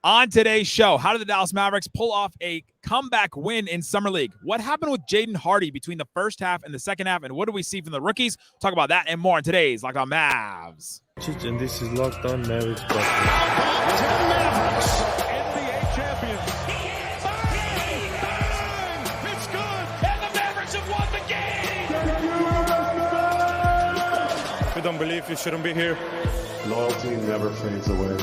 On today's show, how did the Dallas Mavericks pull off a comeback win in Summer League? What happened with Jaden Hardy between the first half and the second half, and what do we see from the rookies? Talk about that and more in today's Locked On Mavs. And this is Locked On Mavericks. Mavericks, NBA champions. Bang! It's good, and the Mavericks have won the game. If you don't believe, you shouldn't be here. Loyalty never fades away.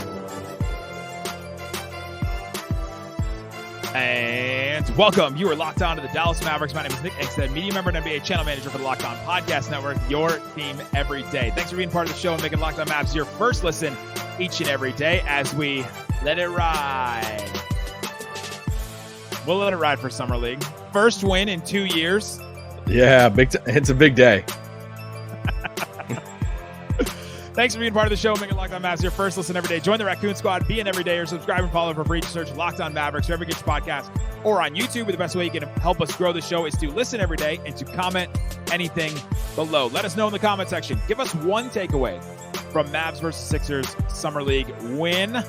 And welcome. You are locked on to the Dallas Mavericks. My name is Nick Angstadt, media member and NBA channel manager for the Locked On Podcast Network, your team every day. Thanks for being part of the show and making Locked On Mavs your first listen each and every day as we let it ride. We'll let it ride for Summer League. First win in 2 years. Yeah, it's a big day. Thanks for being part of the show. Make it Locked On Mavs your first listen every day. Join the Raccoon Squad. Be an everyday or subscribe and follow for free. Search Locked On Mavericks wherever you get your podcast or on YouTube. The best way you can help us grow the show is to listen every day and to comment anything below. Let us know in the comment section. Give us one takeaway from Mavs versus Sixers Summer League win.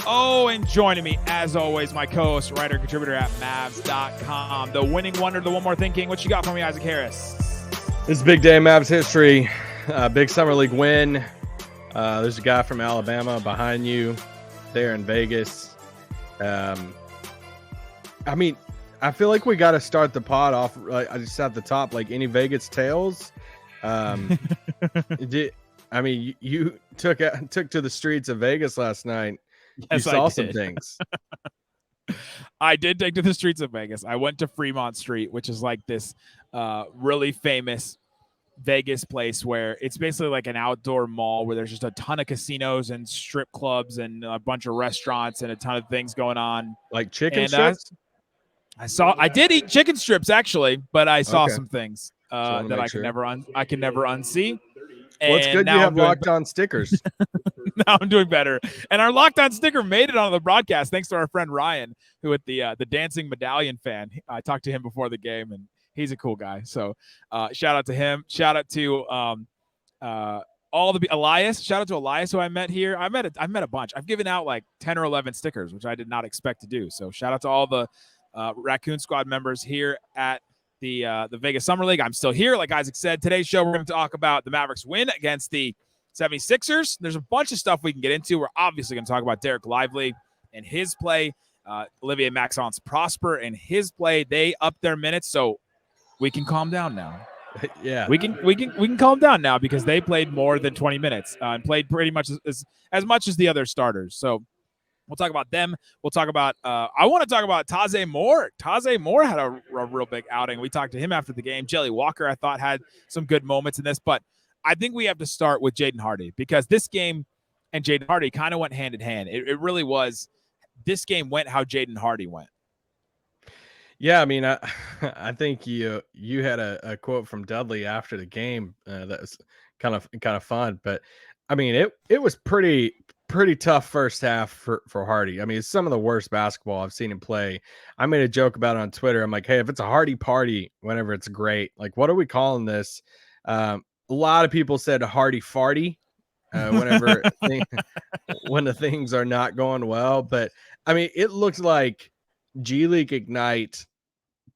Oh, and joining me, as always, my co-host, writer, and contributor at Mavs.com. The winning wonder, the one more thinking. What you got for me, Isaac Harris? This is a big day in Mavs history. Big Summer League win. There's a guy from Alabama behind you there in Vegas. I feel like we got to start the pod off just at the top, like any Vegas tales. You took to the streets of Vegas last night. Yes, you saw some things. I did take to the streets of Vegas. I went to Fremont Street, which is like this really famous Vegas place where it's basically like an outdoor mall where there's just a ton of casinos and strip clubs and a bunch of restaurants and a ton of things going on. Like chicken strips? I did eat chicken strips actually, but I saw Okay. some things that I can never unsee. Well, it's good you have Locked On stickers. Now I'm doing better. And our Locked On sticker made it on the broadcast thanks to our friend Ryan, who at the dancing medallion fan. I talked to him before the game and he's a cool guy. So shout out to him. Shout out to Elias. Shout out to Elias, who I met here. I met a bunch. I've given out like 10 or 11 stickers, which I did not expect to do. So shout out to all the Raccoon Squad members here at the Vegas Summer League. I'm still here. Like Isaac said, today's show, we're going to talk about the Mavericks win against the 76ers. There's a bunch of stuff we can get into. We're obviously going to talk about Dereck Lively and his play, Olivier-Maxance Prosper and his play. They upped their minutes, so we can calm down now. Yeah, we can calm down now because they played more than 20 minutes and played pretty much as much as the other starters. So we'll talk about them. We'll talk about I want to talk about Taze Moore. Taze Moore had a real big outing. We talked to him after the game. Jelly Walker, I thought, had some good moments in this, but I think we have to start with Jaden Hardy because this game and Jaden Hardy kind of went hand in hand. It really was. This game went how Jaden Hardy went. Yeah, I mean, I think you had a quote from Dudley after the game that was kind of fun, but I mean, it was pretty tough first half for Hardy. I mean, it's some of the worst basketball I've seen him play. I made a joke about it on Twitter. I'm like, hey, if it's a Hardy party, whenever it's great, like, what are we calling this? A lot of people said Hardy farty whenever when the things are not going well, but I mean, it looked like G League Ignite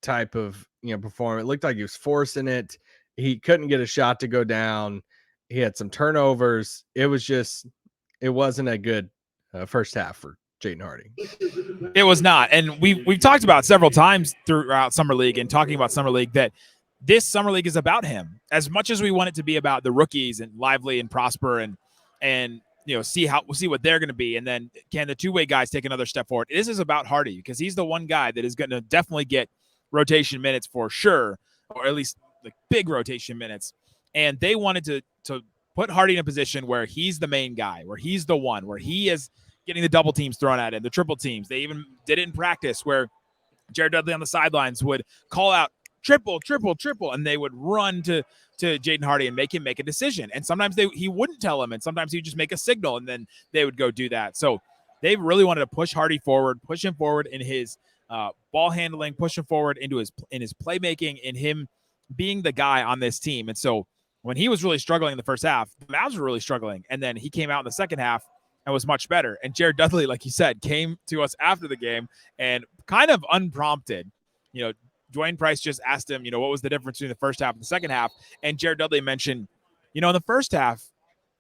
type of performance. It looked like he was forcing it. He couldn't get a shot to go down. He had some turnovers. It wasn't a good first half for Jaden Hardy. It was not, and we've talked about several times throughout Summer League and talking about Summer League that this Summer League is about him as much as we want it to be about the rookies and Lively and Prosper and see what they're going to be, and then can the two-way guys take another step forward. This is about Hardy because he's the one guy that is going to definitely get rotation minutes for sure, or at least like big rotation minutes. And they wanted to put Hardy in a position where he's the main guy, where he's the one, where he is getting the double teams thrown at him, the triple teams. They even did it in practice where Jared Dudley on the sidelines would call out triple, and they would run to Jaden Hardy and make him make a decision. And sometimes he wouldn't tell him, and sometimes he would just make a signal, and then they would go do that. So they really wanted to push Hardy forward, push him forward in his ball handling, push him forward in his playmaking, in him being the guy on this team. And so when he was really struggling in the first half, the Mavs were really struggling. And then he came out in the second half and was much better. And Jared Dudley, like you said, came to us after the game and kind of unprompted, Dwayne Price just asked him, what was the difference between the first half and the second half? And Jared Dudley mentioned, in the first half,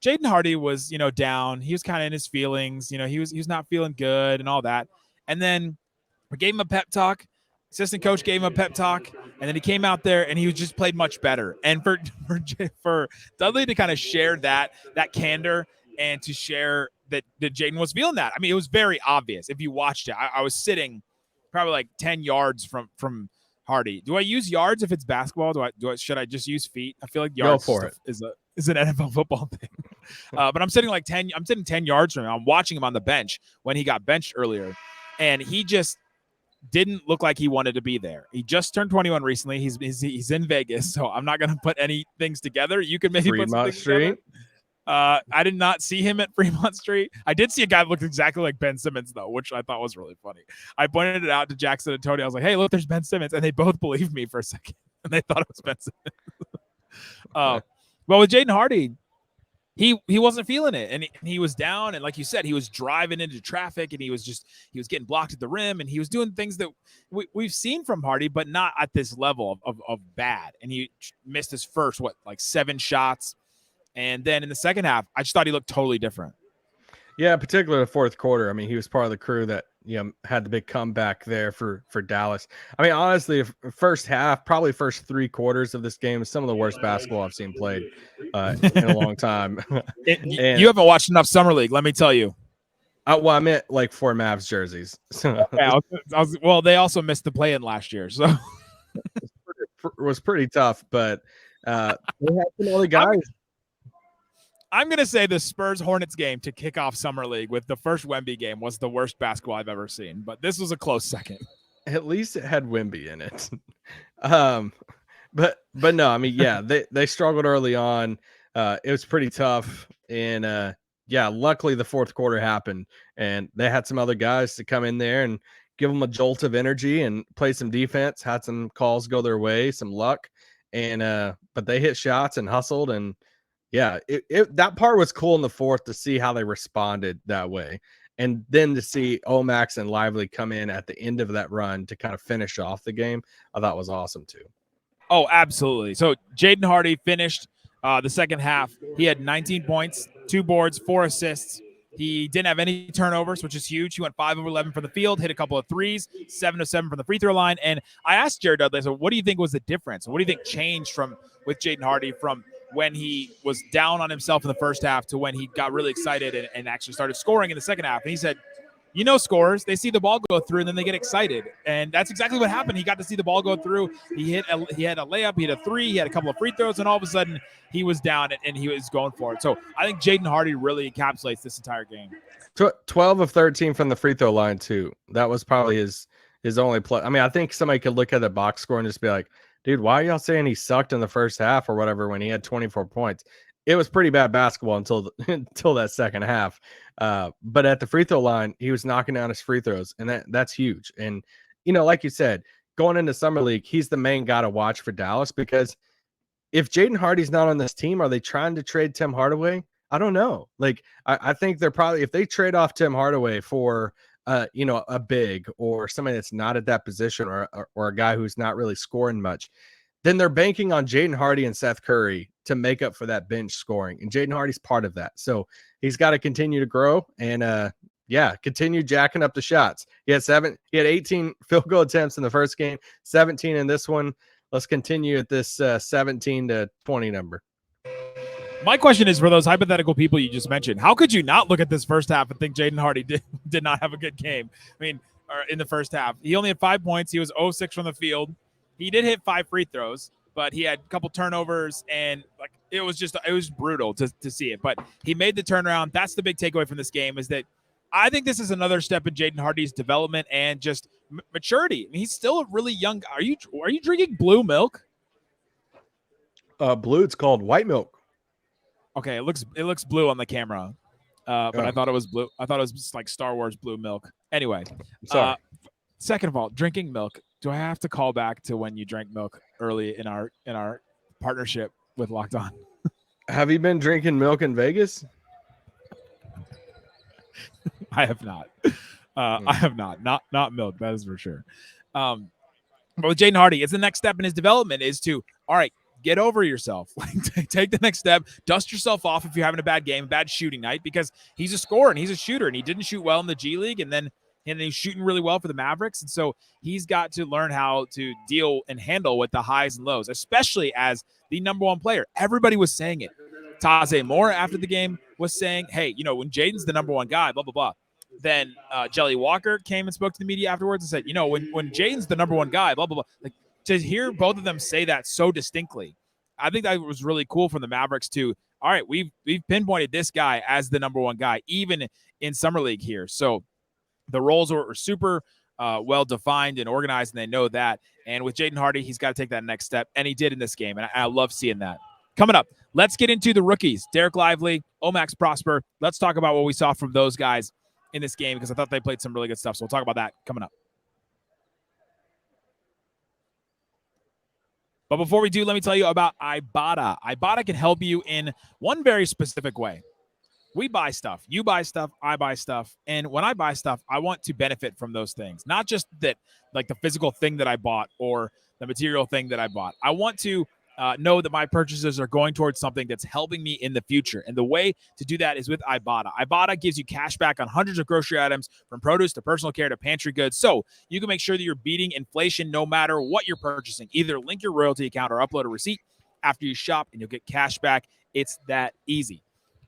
Jaden Hardy was, down. He was kind of in his feelings. He was not feeling good and all that. And then we gave him a pep talk. Assistant coach gave him a pep talk, and then he came out there and he just played much better. And for Dudley to kind of share that candor and to share that Jaden was feeling that. I mean, it was very obvious if you watched it. I was sitting probably like 10 yards from Hardy. Do I use yards if it's basketball? Should I just use feet? I feel like yards is an NFL football thing. But I'm sitting 10 yards from him. I'm watching him on the bench when he got benched earlier, and he just didn't look like he wanted to be there. He just turned 21 recently. He's in Vegas, so I'm not going to put any things together. You could maybe Fremont put something Street. Together. I did not see him at Fremont Street. I did see a guy that looked exactly like Ben Simmons, though, which I thought was really funny. I pointed it out to Jackson and Tony. I was like, hey, look, there's Ben Simmons. And they both believed me for a second. And they thought it was Ben Simmons. Well, with Jaden Hardy, he wasn't feeling it. And he was down. And like you said, he was driving into traffic. And he was getting blocked at the rim. And he was doing things that we've seen from Hardy, but not at this level of bad. And he missed his first, 7 shots. And then in the second half, I just thought he looked totally different. Yeah, particularly the fourth quarter. I mean, he was part of the crew that had the big comeback there for Dallas. I mean, honestly, first half, probably first 3 quarters of this game is some of the worst basketball I've seen played in a long time. You haven't watched enough Summer League, let me tell you. Well, I meant for Mavs jerseys. Well, they also missed the play-in last year, so it was pretty tough. But they had some other guys. I'm going to say the Spurs-Hornets game to kick off Summer League with the first Wemby game was the worst basketball I've ever seen, but this was a close second. At least it had Wemby in it. But no, I mean, yeah, they struggled early on. It was pretty tough. And luckily the fourth quarter happened and they had some other guys to come in there and give them a jolt of energy and play some defense, had some calls go their way, some luck. And but they hit shots and hustled, and yeah, that part was cool in the fourth to see how they responded that way. And then to see Max and Lively come in at the end of that run to kind of finish off the game, I thought was awesome too. Oh, absolutely. So Jaden Hardy finished the second half. He had 19 points, 2 boards, 4 assists. He didn't have any turnovers, which is huge. He went 5 of 11 from the field, hit a couple of threes, 7 of 7 from the free throw line. And I asked Jared Dudley, so what do you think was the difference? What do you think changed with Jaden Hardy from when he was down on himself in the first half to when he got really excited and actually started scoring in the second half? And he said, scorers, they see the ball go through and then they get excited. And that's exactly what happened. He got to see the ball go through. He had a layup, he had a 3, he had a couple of free throws, and all of a sudden he was down and he was going for it. So I think Jaden Hardy really encapsulates this entire game. 12 of 13 from the free throw line too. That was probably his only play. I mean, I think somebody could look at the box score and just be like, dude, why are y'all saying he sucked in the first half or whatever when he had 24 points? It was pretty bad basketball until that second half. But at the free throw line, he was knocking down his free throws, and that's huge. And, like you said, going into Summer League, he's the main guy to watch for Dallas, because if Jaden Hardy's not on this team, are they trying to trade Tim Hardaway? I don't know. I think they're probably, if they trade off Tim Hardaway for a big or somebody that's not at that position or a guy who's not really scoring much, then they're banking on Jaden Hardy and Seth Curry to make up for that bench scoring. And Jaden Hardy's part of that. So he's got to continue to grow and continue jacking up the shots. He had 18 field goal attempts in the first game, 17 in this one. Let's continue at this 17 to 20 number. My question is, for those hypothetical people you just mentioned, how could you not look at this first half and think Jaden Hardy did not have a good game? I mean, in the first half, he only had 5 points. He was 0-6 from the field. He did hit 5 free throws, but he had a couple turnovers, and it was brutal to see it. But he made the turnaround. That's the big takeaway from this game, is that I think this is another step in Jaden Hardy's development and just maturity. I mean, he's still a really young. Are you drinking blue milk? Blue. It's called white milk. Okay, it looks blue on the camera, but I thought it was blue. I thought it was just like Star Wars blue milk. Anyway, sorry. Second of all, drinking milk. Do I have to call back to when you drank milk early in our partnership with Locked On? Have you been drinking milk in Vegas? I have not. I have not milk. That is for sure. But with Jaden Hardy, it's the next step in his development is to, all right, get over yourself. Like, take the next step. Dust yourself off if you're having a bad game, a bad shooting night, because he's a scorer and he's a shooter, and he didn't shoot well in the G League, and then he's shooting really well for the Mavericks. And so he's got to learn how to deal and handle with the highs and lows, especially as the number one player. Everybody was saying it. Taze Moore after the game was saying, hey, when Jaden's the number one guy, blah, blah, blah. Then Jelly Walker came and spoke to the media afterwards and said, when Jaden's the number one guy, blah, blah, blah. Like, to hear both of them say that so distinctly, I think that was really cool from the Mavericks to, all right, we've pinpointed this guy as the number one guy, even in Summer League here. So the roles were super well defined and organized, and they know that. And with Jaden Hardy, he's got to take that next step, and he did in this game, and I love seeing that. Coming up, let's get into the rookies. Dereck Lively, Olivier-Maxance Prosper. Let's talk about what we saw from those guys in this game, because I thought they played some really good stuff. So we'll talk about that coming up. But before we do, let me tell you about Ibotta. Ibotta can help you in one very specific way. We buy stuff. You buy stuff. I buy stuff. And when I buy stuff, I want to benefit from those things. Not just that, like the physical thing that I bought or the material thing that I bought. I want to know that my purchases are going towards something that's helping me in the future. And the way to do that is with Ibotta. Ibotta gives you cash back on hundreds of grocery items, from produce to personal care to pantry goods. So you can make sure that you're beating inflation no matter what you're purchasing. Either link your royalty account or upload a receipt after you shop, and you'll get cash back. It's that easy.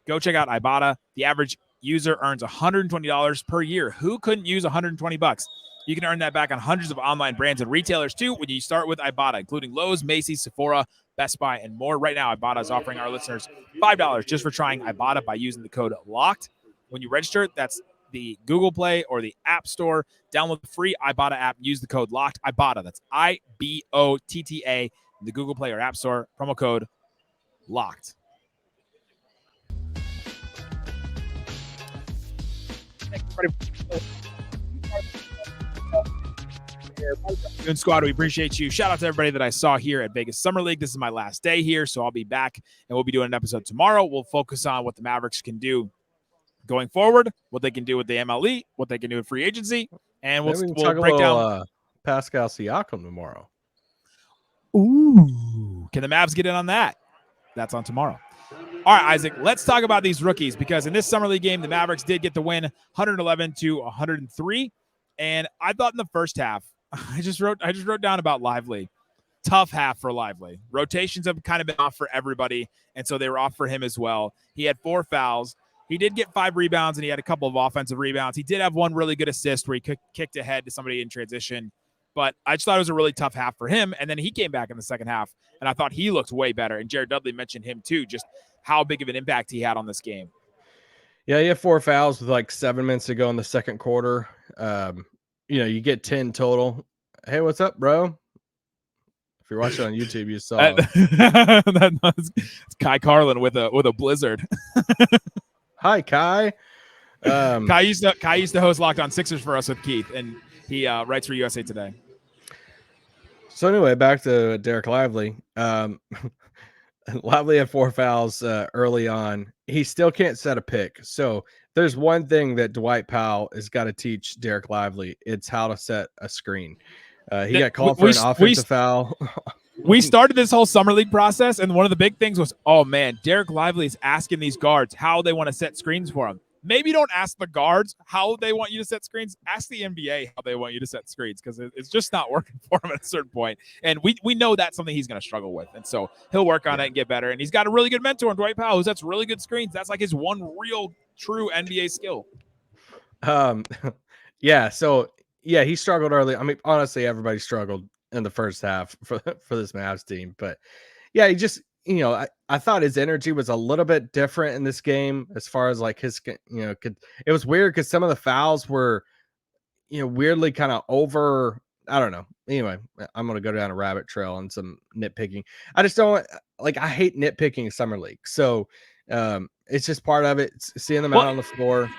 Go check out Ibotta. The average user earns $120 per year. Who couldn't use $120? You can earn that back on hundreds of online brands and retailers too when you start with Ibotta, including Lowe's, Macy's, Sephora, Best Buy, and more. Right now, Ibotta is offering our listeners $5 just for trying Ibotta by using the code LOCKED. When you register, that's the Google Play or the App Store. Download the free Ibotta app. Use the code LOCKED. Ibotta, that's IBOTTA, in the Google Play or App Store. Promo code LOCKED. Squad, we appreciate you. Shout out to everybody that I saw here at Vegas Summer League. This is my last day here, so I'll be back, and we'll be doing an episode tomorrow. We'll focus on what the Mavericks can do going forward, what they can do with the MLE, what they can do in free agency, and we'll break down Pascal Siakam tomorrow. Ooh, can the Mavs get in on that? That's on tomorrow. All right, Isaac, let's talk about these rookies, because in this Summer League game, the Mavericks did get the win 111-103. And I thought in the first half, I just wrote down about Lively. Tough half for Lively. Rotations have kind of been off for everybody, and so they were off for him as well. He had 4 fouls. He did get 5 rebounds, and he had a couple of offensive rebounds. He did have one really good assist where he kicked ahead to somebody in transition. But I just thought it was a really tough half for him. And then he came back in the second half, and I thought he looked way better. And Jared Dudley mentioned him too, just how big of an impact he had on this game. Yeah, he had 4 fouls with like 7 minutes to go in the second quarter. You get 10 total. Hey, what's up, bro? If you're watching on YouTube, you saw it's Kai Carlin with a blizzard. Hi, Kai. Kai used to host Locked On Sixers for us with Keith, and he writes for USA Today. So anyway, back to Dereck Lively. Lively had 4 fouls early on. He still can't set a pick. So there's one thing that Dwight Powell has got to teach Dereck Lively. It's how to set a screen. He got called for an offensive foul. We started this whole Summer League process, and one of the big things was, oh, man, Dereck Lively is asking these guards how they want to set screens for him. Maybe don't ask the guards how they want you to set screens. Ask the NBA how they want you to set screens, because it's just not working for him at a certain point. And we know that's something he's going to struggle with. And so he'll work on it and get better. And he's got a really good mentor in Dwight Powell who sets really good screens. That's like his one real true NBA skill. Yeah. So, yeah, he struggled early. I mean, honestly, everybody struggled in the first half for this Mavs team. But, yeah, he just – I thought his energy was a little bit different in this game as far as like his, it was weird because some of the fouls were, weirdly kind of over. I don't know. Anyway, I'm going to go down a rabbit trail and some nitpicking. I just don't I hate nitpicking Summer League. So it's just part of it. Seeing them out on the floor.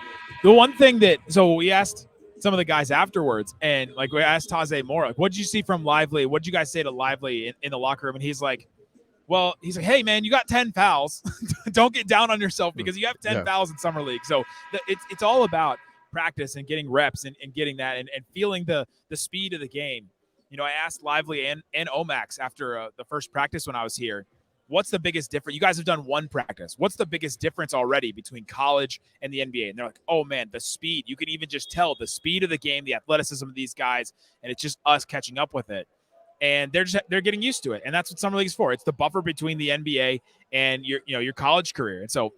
The one thing so we asked some of the guys afterwards, and we asked Taze Moore, what did you see from Lively? What did you guys say to Lively in the locker room? And he's like, Well, he's like, hey, man, you got 10 fouls. Don't get down on yourself because you have 10 fouls in summer league. So it's all about practice and getting reps and getting that and feeling the speed of the game. You know, I asked Lively and Omax after the first practice when I was here, what's the biggest difference? You guys have done one practice. What's the biggest difference already between college and the NBA? And they're like, oh, man, the speed. You can even just tell the speed of the game, the athleticism of these guys, and it's just us catching up with it. And they're getting used to it. And that's what summer league is for. It's the buffer between the NBA and your college career. And so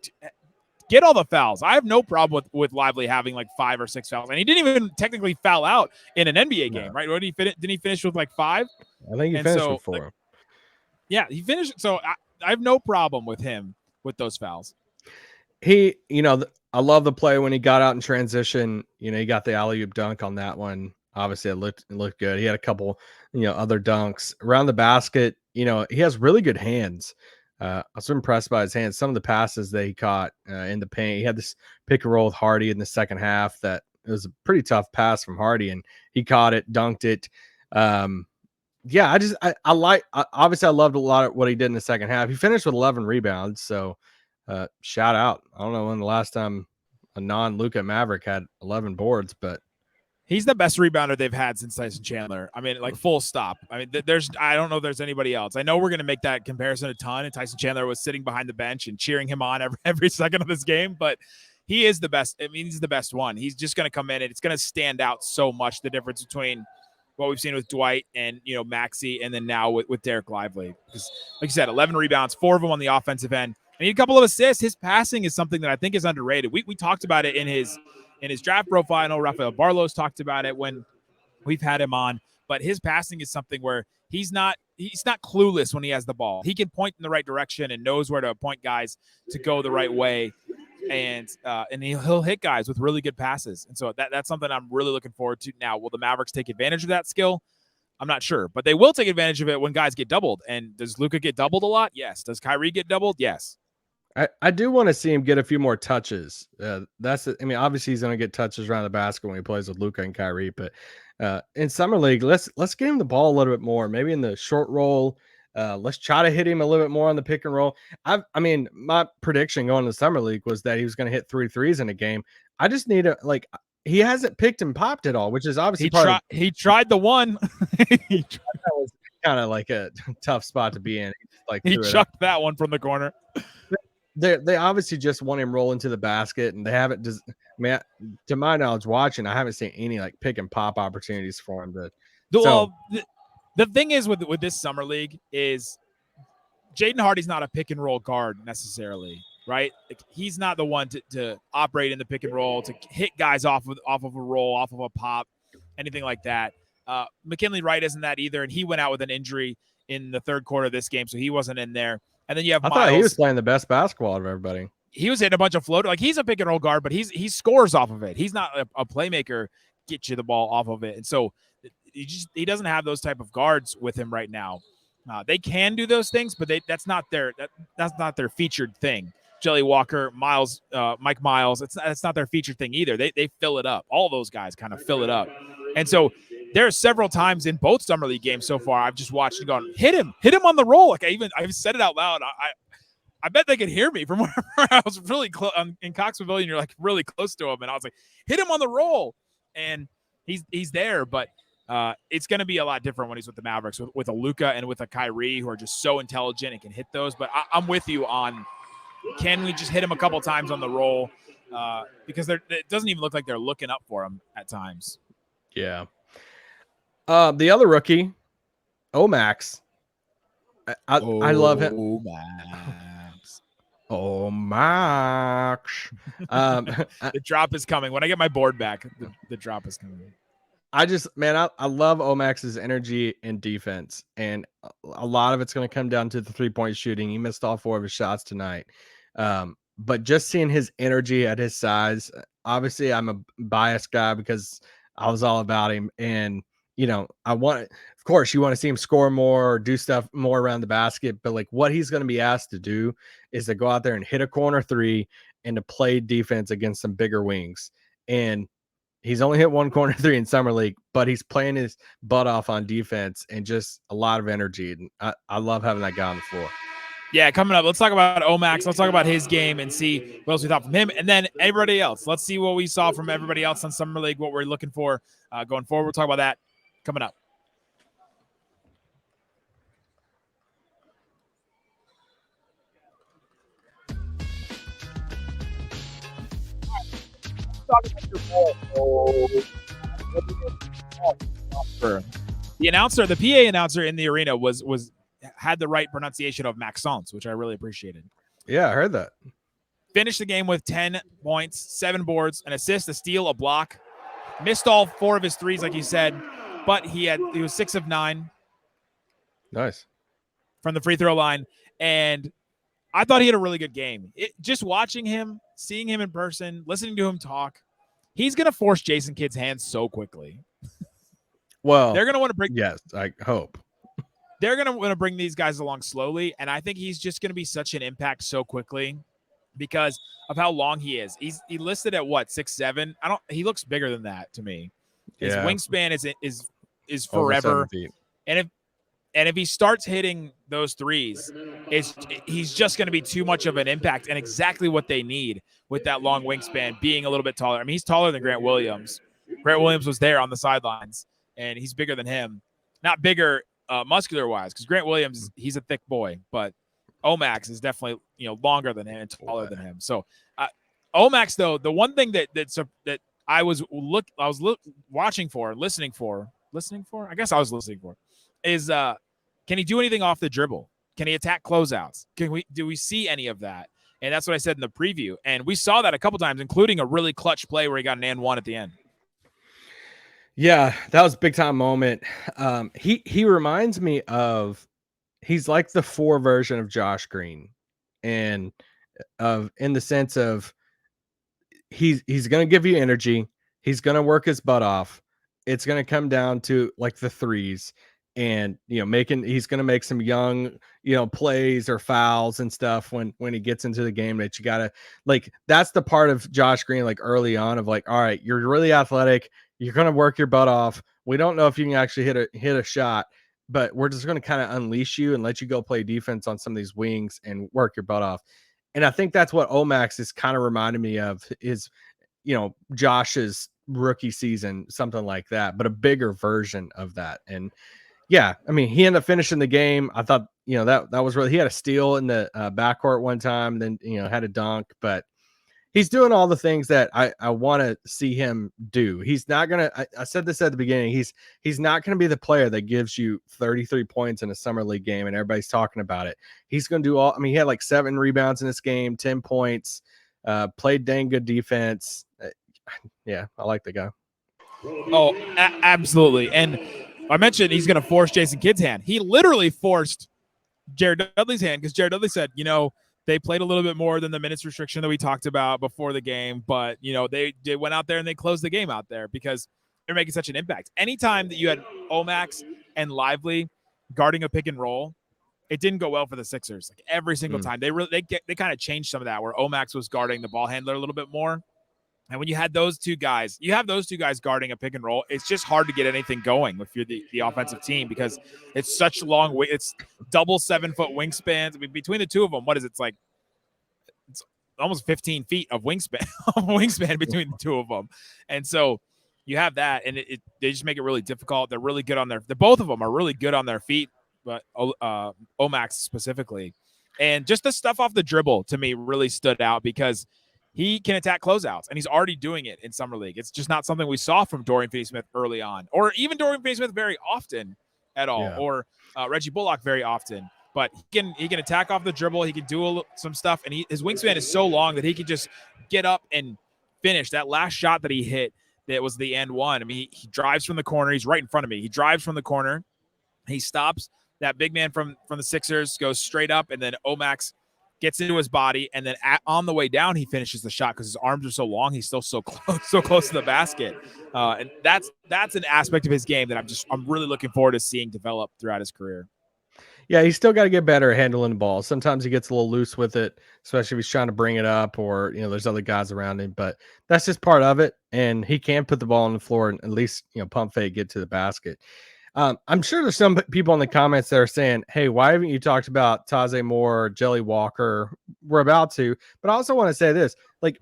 get all the fouls. I have no problem with Lively having like 5 or 6 fouls. And he didn't even technically foul out in an NBA game, right? What didn't he finish with like 5? I think he finished with 4. Like, yeah, he finished. So I have no problem with him with those fouls. I love the play when he got out in transition. You know, he got the alley-oop dunk on that one. Obviously, it looked good. He had a couple, other dunks around the basket. You know, he has really good hands. I was impressed by his hands. Some of the passes that he caught in the paint. He had this pick and roll with Hardy in the second half. That it was a pretty tough pass from Hardy, and he caught it, dunked it. Yeah, I loved a lot of what he did in the second half. He finished with 11 rebounds. So shout out. I don't know when the last time a non-Luka Maverick had 11 boards, but he's the best rebounder they've had since Tyson Chandler. I mean, like full stop. I mean, I don't know if there's anybody else. I know we're going to make that comparison a ton, and Tyson Chandler was sitting behind the bench and cheering him on every second of this game, but he is the best. I mean, he's the best one. He's just going to come in, and it's going to stand out so much, the difference between what we've seen with Dwight and, Maxey, and then now with Dereck Lively. Because, like you said, 11 rebounds, 4 of them on the offensive end. I mean, a couple of assists. His passing is something that I think is underrated. We talked about it in his draft profile. I know Rafael Barlow's talked about it when we've had him on, but his passing is something where he's not clueless when he has the ball. He can point in the right direction and knows where to point guys to go the right way. And he'll hit guys with really good passes. And so that's something I'm really looking forward to. Now, will the Mavericks take advantage of that skill? I'm not sure, but they will take advantage of it when guys get doubled. And does Luka get doubled a lot? Yes. Does Kyrie get doubled? Yes. I do want to see him get a few more touches. Obviously he's going to get touches around the basket when he plays with Luka and Kyrie, but in summer league, let's get him the ball a little bit more. Maybe in the short roll, let's try to hit him a little bit more on the pick and roll. My prediction going to summer league was that he was going to hit 3 threes in a game. I just need he hasn't picked and popped at all, which is obviously he tried the one. That was kind of like a tough spot to be in. He chucked that one from the corner. They obviously just want him roll into the basket, and they haven't. To my knowledge, watching, I haven't seen any pick and pop opportunities for him. The thing is with this summer league is Jaden Hardy's not a pick and roll guard necessarily, right? Like, he's not the one to operate in the pick and roll, to hit guys off of a roll, off of a pop, anything like that. McKinley Wright isn't that either, and he went out with an injury in the third quarter of this game, so he wasn't in there. And then you have Miles. I thought he was playing the best basketball of everybody. He was hitting a bunch of floaters. Like, he's a pick and roll guard, but he scores off of it. He's not a playmaker, get you the ball off of it. And so he doesn't have those type of guards with him right now. They can do those things, but that's not their featured thing. Jelly Walker, Miles, Mike Miles, it's not their featured thing either. They fill it up. All those guys kind of fill it up. And so there are several times in both summer league games so far I've just watched and gone, hit him on the roll. Like, I've said it out loud. I bet they could hear me from wherever I was really close in Cox Pavilion. You're really close to him, and I was like, hit him on the roll, and he's there. But it's going to be a lot different when he's with the Mavericks, with a Luka and with a Kyrie, who are just so intelligent and can hit those. But I'm with you on, can we just hit him a couple times on the roll? Because it doesn't even look like they're looking up for him at times. Yeah. The other rookie, Omax. I love him. Omax. The drop is coming. When I get my board back, the drop is coming. I love Omax's energy and defense, and a lot of it's going to come down to the 3-point shooting. He missed all 4 of his shots tonight. But just seeing his energy at his size, obviously I'm a biased guy because I was all about him. And, of course you want to see him score more or do stuff more around the basket, but what he's going to be asked to do is to go out there and hit a corner 3 and to play defense against some bigger wings. And he's only hit 1 corner 3 in summer league, but he's playing his butt off on defense and just a lot of energy. And I love having that guy on the floor. Yeah, coming up, let's talk about Omax. Let's talk about his game and see what else we thought from him. And then everybody else. Let's see what we saw from everybody else on Summer League, what we're looking for going forward. We'll talk about that coming up. The announcer, the PA announcer in the arena had the right pronunciation of Maxence, which I really appreciated. Yeah, I heard that. Finished the game with 10 points, 7 boards, an assist, a steal, a block. Missed all 4 of his threes, like you said, but he was 6 of 9. Nice. From the free throw line. And I thought he had a really good game. Just watching him, seeing him in person, listening to him talk, he's going to force Jason Kidd's hands so quickly. Well, they're going to want to bring. Yes, I hope. They're going to want to bring these guys along slowly. And I think he's just going to be such an impact so quickly because of how long he is. He listed at what, 6'7"? He looks bigger than that to me. His wingspan is forever. And if he starts hitting those threes, he's just going to be too much of an impact and exactly what they need with that long wingspan, being a little bit taller. I mean, he's taller than Grant Williams. Grant Williams was there on the sidelines, and he's bigger than him. Not bigger muscular-wise, because Grant Williams, he's a thick boy, but Omax is definitely longer than him and taller than him. So Omax, though, the one thing that I was listening for, I guess I was listening for, is can he do anything off the dribble? Can he attack closeouts? Do we see any of that? And that's what I said in the preview. And we saw that a couple times, including a really clutch play where he got an and one at the end. Yeah, that was a big time moment. He reminds me of, he's like the 4 version of Josh Green, and in the sense of he's going to give you energy. He's going to work his butt off. It's going to come down to like the threes. And he's going to make some young plays or fouls and stuff when he gets into the game that you gotta, like, that's the part of Josh Green, like early on, of like, all right, you're really athletic, you're going to work your butt off. We don't know if you can actually hit a shot, but we're just going to kind of unleash you and let you go play defense on some of these wings and work your butt off. And I think that's what Omax is kind of reminding me of, is Josh's rookie season, something like that, but a bigger version of that. And yeah, I mean, he ended up finishing the game. I thought, that was really, he had a steal in the backcourt one time, then, had a dunk, but he's doing all the things that I want to see him do. He's not going to, I said this at the beginning, he's not going to be the player that gives you 33 points in a summer league game and everybody's talking about it. He's going to do all, I mean, he had like 7 rebounds in this game, 10 points, played dang good defense. Yeah, I like the guy. Oh, absolutely. And I mentioned he's going to force Jason Kidd's hand. He literally forced Jared Dudley's hand because Jared Dudley said, they played a little bit more than the minutes restriction that we talked about before the game, but, they went out there and they closed the game out there because they're making such an impact. Anytime that you had Omax and Lively guarding a pick and roll, it didn't go well for the Sixers. Like every single time. They kind of changed some of that where Omax was guarding the ball handler a little bit more. And when you had those two guys, guarding a pick and roll, it's just hard to get anything going if you're the offensive team because it's such long way. It's double 7-foot wingspans. I mean, between the two of them, what is it? It's almost 15 feet of wingspan between the two of them. And so you have that, and they just make it really difficult. They're really good on both of them are really good on their feet, but Omax specifically. And just the stuff off the dribble to me really stood out because he can attack closeouts, and he's already doing it in Summer League. It's just not something we saw from Dorian Finney-Smith early on, or even Dorian Finney-Smith very often at all, or Reggie Bullock very often. But he can attack off the dribble. He can do some stuff, and his wingspan is so long that he can just get up and finish. That last shot that he hit, that was the end one. I mean, he drives from the corner. He's right in front of me. He drives from the corner. He stops. That big man from the Sixers goes straight up, and then Omax gets into his body, and then on the way down, he finishes the shot because his arms are so long. He's still so close to the basket, and that's an aspect of his game that I'm really looking forward to seeing develop throughout his career. Yeah, he's still got to get better at handling the ball. Sometimes he gets a little loose with it, especially if he's trying to bring it up or there's other guys around him. But that's just part of it, and he can put the ball on the floor and at least pump fake, get to the basket. I'm sure there's some people in the comments that are saying, hey, why haven't you talked about Taze Moore, Jelly Walker? We're about to, but I also want to say this, like,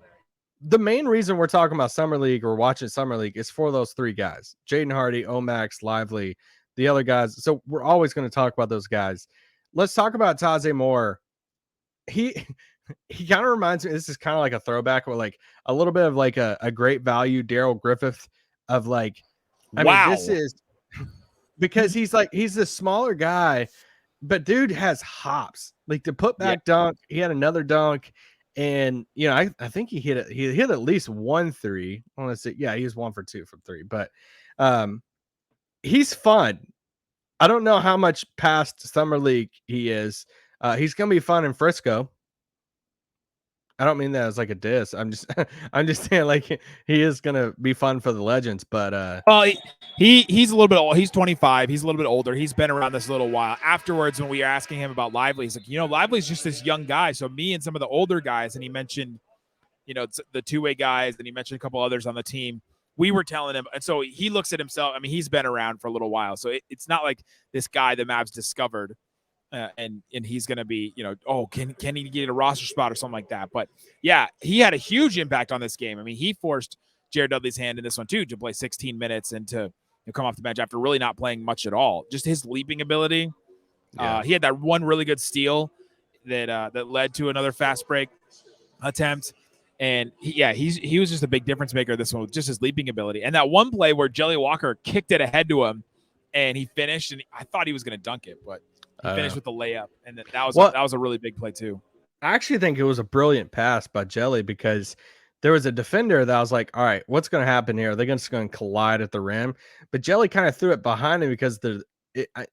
the main reason we're talking about Summer League or watching Summer League is for those three guys, Jaden Hardy, Omax, Lively, the other guys. So we're always going to talk about those guys. Let's talk about Taze Moore. He kind of reminds me, this is kind of like a throwback or like a little bit of like a great value Daryl Griffith of like, I mean, this is because he's the smaller guy, but dude has hops. Like the put back dunk, he had another dunk. And you know, I think he hit at least 1 3. I want to say, yeah, he was 1 for 2 from 3, but he's fun. I don't know how much past Summer League he is. He's gonna be fun in Frisco. I don't mean that as like a diss. I'm just saying like he is gonna be fun for the Legends, but well, he's a little bit old. He's 25. He's a little bit older. He's been around this a little while. Afterwards, when we were asking him about Lively, he's like, you know, Lively's just this young guy. So me and some of the older guys, and he mentioned, you know, the two-way guys, and he mentioned a couple others on the team. We were telling him, and so he looks at himself. I mean, he's been around for a little while, so it's not like this guy the Mavs discovered. And he's going to be, you know, oh, can he get a roster spot or something like that? But yeah, he had a huge impact on this game. I mean, he forced Jared Dudley's hand in this one too, to play 16 minutes and to come off the bench after really not playing much at all. Just his leaping ability. He had that one really good steal that led to another fast break attempt. And he was just a big difference maker this one with just his leaping ability. And that one play where Jelly Walker kicked it ahead to him and he finished, and I thought he was going to dunk it, but he finished with the layup, and that was a really big play too. I actually think it was a brilliant pass by Jelly because there was a defender that was like, all right, what's going to happen here? Are they just going to collide at the rim? But Jelly kind of threw it behind him because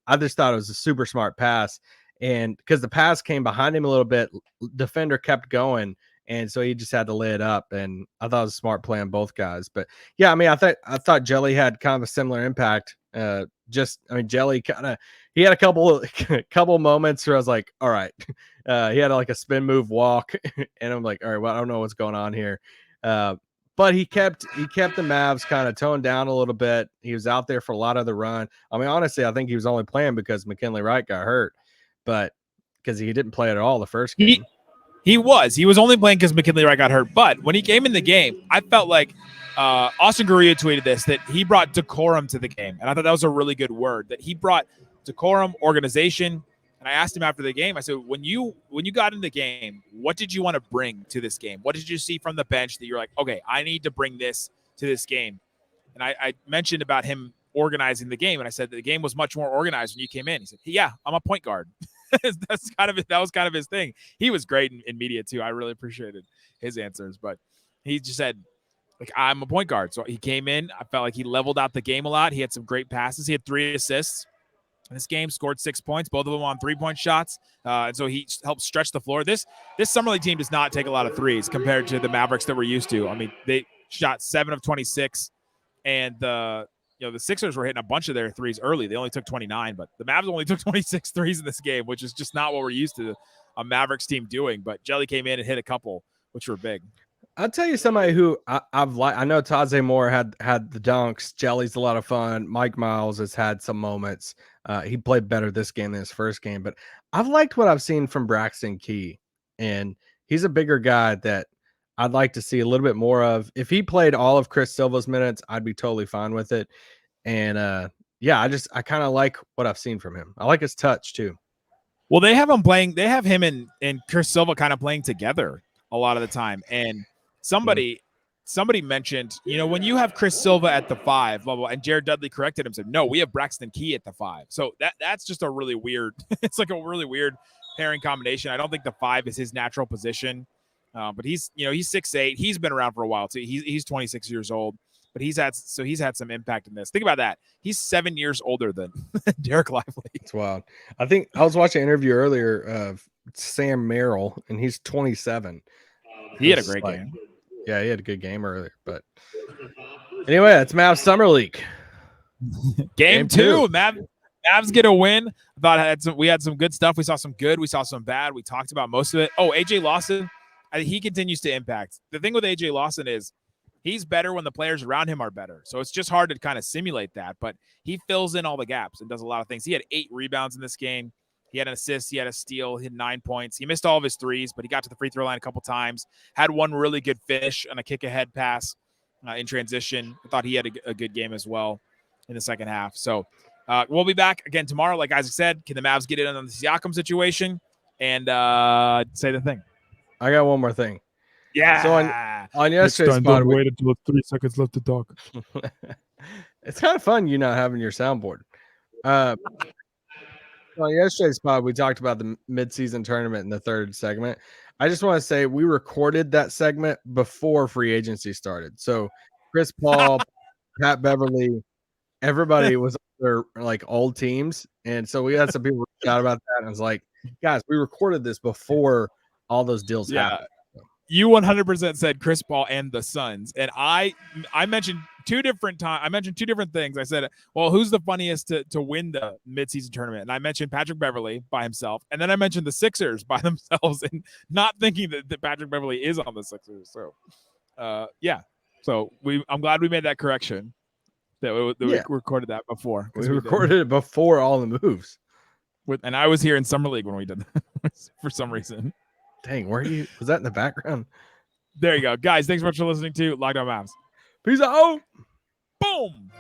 I just thought it was a super smart pass. And because the pass came behind him a little bit, defender kept going. And so he just had to lay it up. And I thought it was a smart play on both guys. But yeah, I mean, I thought Jelly had kind of a similar impact. Jelly he had a couple moments where I was like, all right, he had like a spin move walk, and I'm like, all right, well, I don't know what's going on here. But he kept the Mavs kind of toned down a little bit. He was out there for a lot of the run. I mean, honestly, I think he was only playing because McKinley Wright got hurt, but because he didn't play at all the first game. He was only playing because McKinley Wright got hurt. But when he came in the game, I felt like Austin Guerrilla tweeted this, that he brought decorum to the game. And I thought that was a really good word, that he brought decorum, organization. And I asked him after the game, I said, when you got in the game, what did you want to bring to this game? What did you see from the bench that you're like, okay, I need to bring this to this game? And I mentioned about him organizing the game. And I said the game was much more organized when you came in. He said, yeah, I'm a point guard. That was kind of his thing. He was great in media too. I really appreciated his answers, but he just said, like, I'm a point guard. So he came in. I felt like he leveled out the game a lot. He had some great passes. He had 3 assists in this game, scored 6 points, both of them on 3-point shots. And so he helped stretch the floor. This Summer League team does not take a lot of threes compared to the Mavericks that we're used to. I mean, they shot 7 of 26, and the Sixers were hitting a bunch of their threes early. They only took 29, but the Mavs only took 26 threes in this game, which is just not what we're used to a Mavericks team doing. But Jelly came in and hit a couple, which were big. I'll tell you somebody who I know Taze Moore had the dunks. Jelly's a lot of fun. Mike Miles has had some moments. He played better this game than his first game, but I've liked what I've seen from Braxton Key, and he's a bigger guy that I'd like to see a little bit more of. If he played all of Chris Silva's minutes, I'd be totally fine with it. And I kind of like what I've seen from him. I like his touch too. Well, they have him playing. They have him and Chris Silva kind of playing together a lot of the time. And somebody mentioned, when you have Chris Silva at the 5, blah, blah, and Jared Dudley corrected him, said, no, we have Braxton Key at the 5. So that's just a really weird, it's like a really weird pairing combination. I don't think the 5 is his natural position. But he's 6'8". He's been around for a while too. He's 26 years old, but he's had some impact in this. Think about that. He's 7 years older than Dereck Lively. It's wild. I think I was watching an interview earlier of Sam Merrill, and he's 27. He had a great game. Yeah, he had a good game earlier. But anyway, that's Mavs Summer League. Game 2. Mavs get a win. I thought we had some good stuff. We saw some good. We saw some bad. We talked about most of it. Oh, AJ Lawson. He continues to impact. The thing with AJ Lawson is He's better when the players around him are better. So it's just hard to kind of simulate that, but he fills in all the gaps and does a lot of things. He had 8 rebounds in this game. He had an assist. He had a steal. He had 9 points. He missed all of his threes, but he got to the free throw line a couple times. Had one really good finish on a kick-ahead pass in transition. I thought he had a good game as well in the second half. So we'll be back again tomorrow. Like Isaac said, can the Mavs get in on the Siakam situation? And say the thing. I got one more thing. Yeah. So on yesterday's pod, wait until 3 seconds left to talk. it's kind of fun you not having your soundboard. On yesterday's pod, we talked about the midseason tournament in the third segment. I just want to say we recorded that segment before free agency started. So Chris Paul, Pat Beverly, everybody was their like old teams. And so we had some people reach out about that. And I was like, guys, we recorded this before all those deals happened. You 100% said Chris Paul and the Suns, and I mentioned two different times. I mentioned two different things. I said, well, who's the funniest to win the midseason tournament? And I mentioned Patrick Beverly by himself, and then I mentioned the Sixers by themselves, and not thinking that Patrick Beverly is on the Sixers. So, yeah. So I'm glad we made that correction. We recorded that before. We recorded it before all the moves. And I was here in Summer League when we did that for some reason. Dang, where are you? Was that in the background? There you go. Guys, thanks so much for listening to Locked On Mavs. Peace out. Boom.